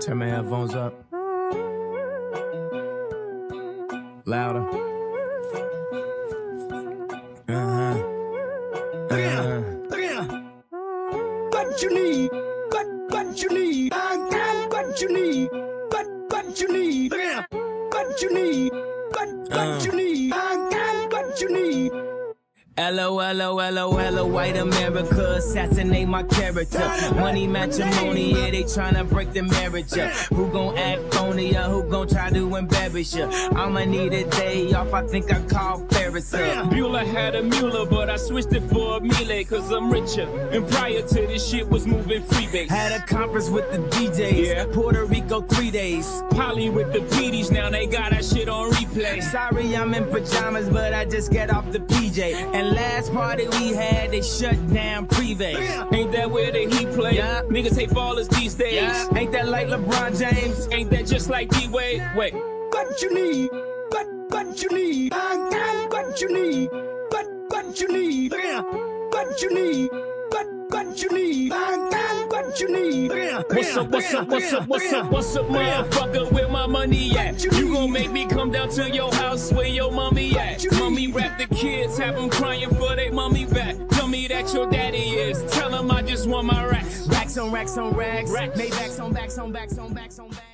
Turn my headphones up. Louder. What you need? What you need? I got what you need. What you need? What you need? What you need? I got what you need. LOL, white America, assassinate my character. Money matrimony, yeah, they tryna break the marriage up. Who gon' act phony or who gon' try to embarrass you? I'ma need a day off, I think I call Ferris up. Bueller had a Mueller, but I switched it for a Miele, cause I'm richer. And prior to this shit was moving freebase. Had a conference with the DJs, Yeah. Puerto Rico 3 days. Polly with the PDs, now they got that shit on replay. Sorry, I'm in pajamas, but I just got off the PJ. And last party we had, they shut down Privé. Ain't that where the Heat play? Yeah. Niggas hate ballers these days. Yeah. Ain't that like LeBron James? Ain't that just like D-Wade? Wait. What you need? What you need? I got what you need. What you need? What you need? What you need? I got what you need. What's up, motherfucker, where my money at? You gon' make me come down to your house where your mommy at? Mommy rap the kids, have them crying for they mommy back. Tell me that your daddy is, tell him I just want my racks. Racks on racks on racks. Maybachs on backs on backs on backs on backs.